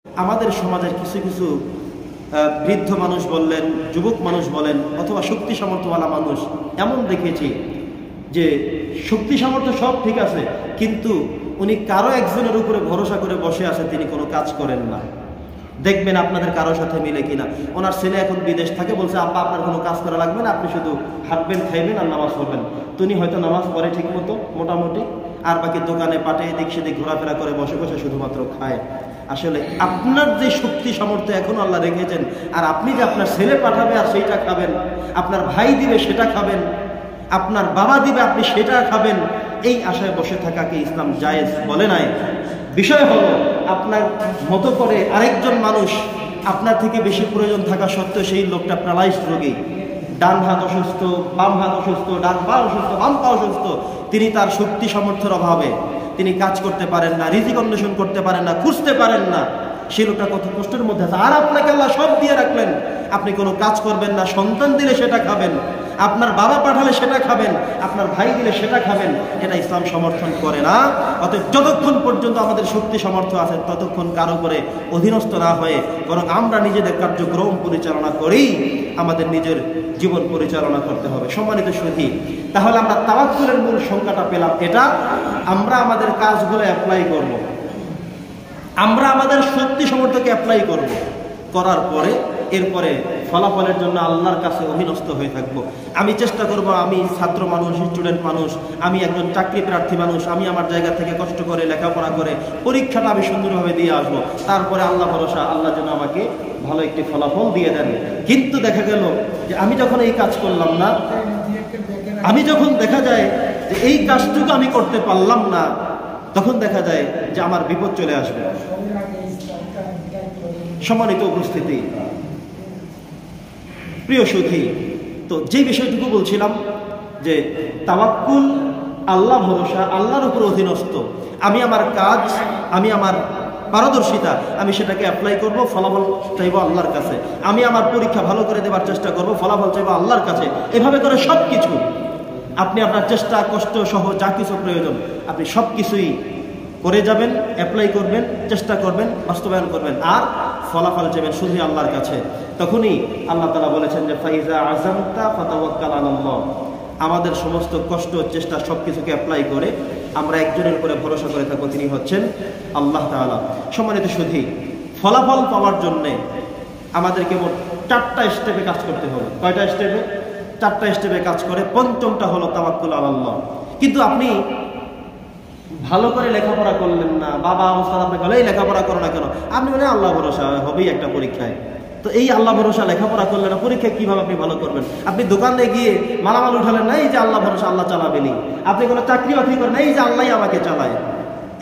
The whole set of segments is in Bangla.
আমাদের সমাজের কিছু কিছু বৃদ্ধ মানুষ বললেন, যুবক মানুষ বলেন, অথবা শক্তি সামর্থ্যওয়ালা মানুষ এমন দেখেছি যে শক্তি সামর্থ্য সব ঠিক আছে, কিন্তু উনি কারো একজনের উপরে ভরসা করে বসে আছে, তিনি কোনো কাজ করেন না। দেখবেন আপনাদের কারোর সাথে মিলে কিনা। ওনার ছেলে এখন বিদেশ থাকে, বলছে আব্বা আপনার কোনো কাজ করা লাগবে না, আপনি শুধু হাঁটবেন, খাইবেন আর নামাজ পড়বেন। তিনি হয়তো নামাজ পড়ে ঠিক মতো মোটামুটি, আর বাকি দোকানে পাটে এদিক সেদিক ঘোরাফেরা করে বসে বসে শুধুমাত্র খায়। আসলে আপনার যে শক্তি সামর্থ্য এখন আল্লাহ রেখেছেন, আর আপনি যে আপনার ছেলে পাঠাবে আর সেইটা খাবেন, আপনার ভাই দিবে সেটা খাবেন, আপনার বাবা দিবে আপনি সেটা খাবেন, এই আশায় বসে থাকাকে ইসলাম জায়েজ বলে নাই। বিষয় হলো আপনার মতো করে আরেকজন মানুষ আপনার থেকে বেশি প্রয়োজন থাকা সত্ত্বেও সেই লোকটা প্যারালাইজড রোগী, ডান হাত অসুস্থ, বাম হাত অসুস্থ, ডান পা অসুস্থ, বাম পা অসুস্থ, তিনি তার শক্তি সামর্থ্যের অভাবে তিনি কাজ করতে পারেন না, রিজিক অন্বেষণ করতে পারেন না, খুঁজতে পারেন না। সেই লোকটা কত কষ্টের মধ্যে আছে। আর আপনাকে আল্লাহ সব দিয়ে রাখলেন, আপনি কোনো কাজ করবেন না, সন্তান দিলে সেটা খাবেন, আপনার বাবা পাঠালে সেটা খাবেন, আপনার ভাই দিলে সেটা খাবেন, এটা ইসলাম সমর্থন করে না। অতএব যতক্ষণ পর্যন্ত আমাদের শক্তি সামর্থ্য আছে ততক্ষণ কারো করে অধীনস্থ না হয়ে বরং আমরা নিজেদের কার্যক্রম পরিচালনা করেই আমাদের নিজের জীবন পরিচালনা করতে হবে। সম্মানিত সুধী, তাহলে আমরা তাওয়াক্কুলের মূল সংখ্যাটা পেলাম এটা, আমরা আমাদের কাজগুলো অ্যাপ্লাই করব, আমরা আমাদের শক্তি সামর্থ্যকে অ্যাপ্লাই করব, করার পরে এরপরে ফলাফলের জন্য আল্লাহর কাছে অধীনস্থ হয়ে থাকবো। আমি চেষ্টা করব, আমি ছাত্র মানুষ, স্টুডেন্ট মানুষ, আমি একজন চাকরি প্রার্থী মানুষ, আমি আমার জায়গা থেকে কষ্ট করে লেখাপড়া করে পরীক্ষাটা আমি সুন্দরভাবে দিয়ে আসবো, তারপরে আল্লাহ ভরসা, আল্লাহ যেন আমাকে ভালো একটি ফলাফল দিয়ে দেন। কিন্তু দেখা গেল যে আমি যখন এই কাজ করলাম না, আমি যখন দেখা যায় যে এই কাজটুকু আমি করতে পারলাম না, তখন দেখা যায় যে আমার বিপদ চলে আসবে। সম্মানিত উপস্থিতি, প্রিয় সুধী, তো যে বিষয়টুকু বলছিলাম যে তাওয়াক্কুল, আল্লাহ ভরসা, আল্লাহর উপর অধীনস্থ, আমি আমার কাজ, আমি আমার পারদর্শিতা, আমি সেটাকে অ্যাপ্লাই করব, ফলাফল চাইবো আল্লাহর কাছে, আমি আমার পরীক্ষা ভালো করে দেওয়ার চেষ্টা করব, ফলাফল চাইবো আল্লাহর কাছে। এভাবে করে সব কিছু আপনি আপনার চেষ্টা কষ্ট সহ যা কিছু প্রয়োজন আপনি সব কিছুই করে যাবেন, অ্যাপ্লাই করবেন, চেষ্টা করবেন, বাস্তবায়ন করবেন, আর ফলাফল চাইবেন শুধু আল্লাহর কাছে। তখনই আল্লাহ তাআলা বলেছেন যে ফাইজা আযামতা ফাতাওয়াক্কাল আলাল্লাহ। আমাদের সমস্ত কষ্ট চেষ্টা সব কিছুকে অ্যাপ্লাই করে আমরা একজনের উপরে ভরসা করে থাকবো, তিনি হচ্ছেন আল্লাহ তাআলা। সম্মানিত সুধী, ফলাফল পাওয়ার জন্যে আমাদেরকে মোট 4টা স্টেপে কাজ করতে হবে। কয়টা স্টেপে? 4টা স্টেপে কাজ করে। পঞ্চমটা হলো তাওয়াক্কুল আলাল্লাহ। কিন্তু আপনি ভালো করে লেখাপড়া করলেন না, বাবা অবস্থা আপনাকে বলে এই লেখাপড়া করো না কেন, আপনি বলেন আল্লাহ ভরসা হবেই একটা পরীক্ষায়। তো এই আল্লাহ ভরসা লেখাপড়া করলেন না, পরীক্ষায় কিভাবে আপনি ভালো করবেন? আপনি দোকানে গিয়ে মালামাল উঠালেন না, এই যে আল্লাহ ভরসা, আল্লাহ চালাবেনি। আপনি কোনো চাকরি বাকরি করেন না, এই যে আল্লাহ আমাকে চালায়।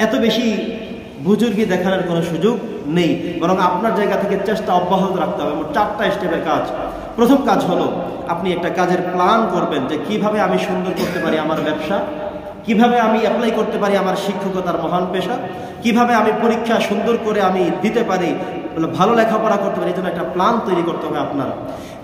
এত বেশি বুজুর্গি দেখানোর কোনো সুযোগ নেই, বরং আপনার জায়গা থেকে চেষ্টা অব্যাহত রাখতে হবে। 4টা স্টেপের কাজ। প্রথম কাজ হলো আপনি একটা কাজের প্ল্যান করবেন যে কিভাবে আমি সুন্দর করতে পারি আমার ব্যবসা, কিভাবে আমি অ্যাপ্লাই করতে পারি আমার শিক্ষকতার মহান পেশা, কিভাবে আমি পরীক্ষা সুন্দর করে আমি দিতে পারি, ভালো লেখাপড়া করতে পারি, এই জন্য একটা প্ল্যান তৈরি করতে হবে আপনার।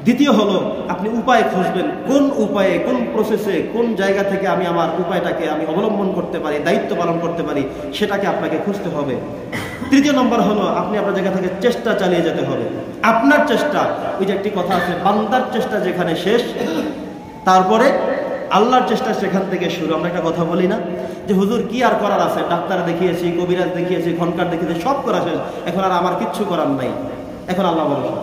দ্বিতীয় হলো আপনি উপায় খুঁজবেন, কোন উপায়ে, কোন প্রসেসে, কোন জায়গা থেকে আমি আমার উপায়টাকে আমি অবলম্বন করতে পারি, দায়িত্ব পালন করতে পারি, সেটাকে আপনাকে খুঁজতে হবে। তৃতীয় নম্বর হলো আপনি আপনার জায়গা থেকে চেষ্টা চালিয়ে যেতে হবে। আপনার চেষ্টা, ওই যে একটি কথা আছে, বান্দার চেষ্টা যেখানে শেষ তারপরে আল্লাহর চেষ্টা সেখান থেকে শুরু। আমরা একটা কথা বলি না যে হুজুর কি আর করার আছে, ডাক্তার দেখিয়েছি, কবিরাজ দেখিয়েছি, ঘনকার দেখিয়েছি, সব করা শেষ, এখন আর আমার কিচ্ছু করার নাই, এখন আল্লাহ ভরসা,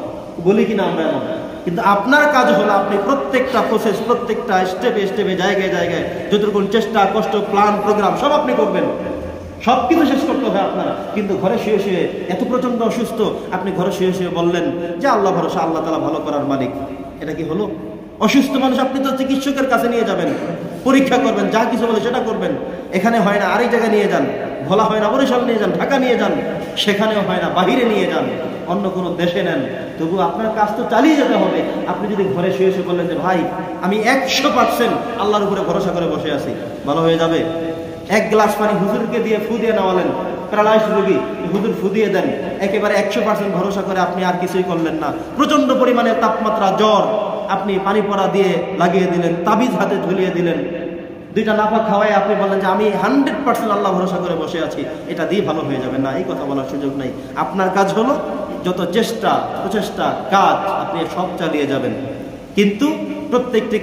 বলি কিনা আমরা এমন। কিন্তু আপনার কাজ হলো আপনি প্রত্যেকটা প্রসেস, প্রত্যেকটা স্টেপে স্টেপে, জায়গায় জায়গায় যতটুকু চেষ্টা, কষ্ট, প্ল্যান, প্রোগ্রাম সব আপনি করবেন, সব কিছু শেষ করতে হবে আপনার। কিন্তু ঘরে শুয়ে শুয়ে, এত প্রচন্ড অসুস্থ, আপনি ঘরে শুয়ে শুয়ে বললেন যে আল্লাহ ভরসা, আল্লাহ তাআলা ভালো করার মালিক, এটা কি হলো? অসুস্থ মানুষ আপনি তো চিকিৎসকের কাছে নিয়ে যাবেন, পরীক্ষা করবেন, যা কিছু বলে সেটা করবেন। এখানে হয় না, আরেক জায়গায় নিয়ে যান, ভোলা হয় না, বরিশাল নিয়ে যান, ঢাকা নিয়ে যান, সেখানেও হয় না, বাহিরে নিয়ে যান, অন্য কোনো দেশে নেন, তবু আপনার কাজ তো চালিয়ে যেতে হবে। আপনি যদি ঘরে শুয়ে শুয়ে বললেন যে ভাই আমি 100% আল্লাহর উপরে ভরসা করে বসে আছি, ভালো হয়ে যাবে। 1 গ্লাস পানি হুজুরকে দিয়ে ফু দিয়ে নেওয়ালেন, প্যারালাইজড রোগী, হুজুর ফু দিয়ে দেন, একেবারে 100% ভরসা করে আপনি আর কিছুই করলেন না। প্রচন্ড পরিমাণে তাপমাত্রা, জ্বর, আপনি পানি পড়া দিয়ে লাগিয়ে দিলেন, তাবিজ হাতে ঝুলিয়ে দিলেন, দুইটা নাফা খাওয়াই আপনি বলেন যে আমি 100% আল্লাহ ভরসা করে বসে আছি, এটা দিয়ে ভালো হয়ে যাবে না, এই কথা বলার সুযোগ নেই। আপনার কাজ হলো যত চেষ্টা প্রচেষ্টা কাজ আপনি সব চালিয়ে যাবেন, কিন্তু প্রত্যেকটি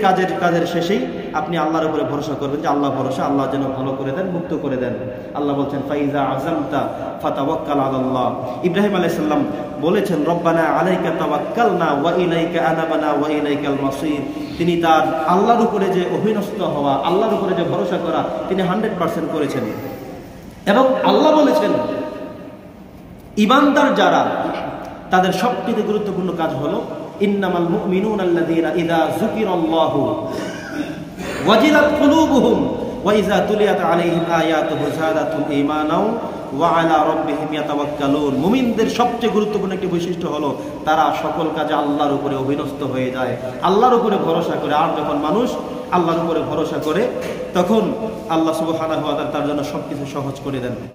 কাজের শেষেই আপনি আল্লাহর উপরে ভরসা করবেন যে আল্লাহ ভরসা, আল্লাহ যেন ভালো করে দেন, মুক্ত করে দেন। আল্লাহ বলছেন ফাইজা আযামতা ফাতাওয়াক্কাল আলাল্লাহ। ইব্রাহিম আলাইহিস সালাম বলেছেন রব্বানা আলাইকা তাওয়াক্কালনা ওয়া ইলাইকা আনাবানা ওয়া ইলাইকাল মাসির। তিনি তার আল্লাহর উপরে যে অভিনস্ত হওয়া, আল্লাহর উপরে যে ভরসা করা তিনি 100% করেছেন। এবং আল্লাহ বলেছেন ঈমানদার যারা তাদের সবচেয়ে গুরুত্বপূর্ণ কাজ হলো ইন্নামাল মুমিনুনা আল্লাযীনা ইযা যুকিরাল্লাহু ওয়াজিলাত কুলুবুহুম ওয়া ইযা তুলিয়াত আলাইহিম আয়াতুহু যাদাতুহুম ঈমানাও ওয়া আলা রাব্বিহিম ইয়াতাওয়াক্কালুন। মুমিনদের সবচেয়ে গুরুত্বপূর্ণ একটি বৈশিষ্ট্য হলো তারা সকল কাজে আল্লাহর উপরে অভিনস্ত হয়ে যায়, আল্লাহর উপরে ভরসা করে। আর যখন মানুষ আল্লাহর উপরে ভরসা করে তখন আল্লাহ সুবহানাহু ওয়া তাআলা তার জন্য সবকিছু সহজ করে দেন।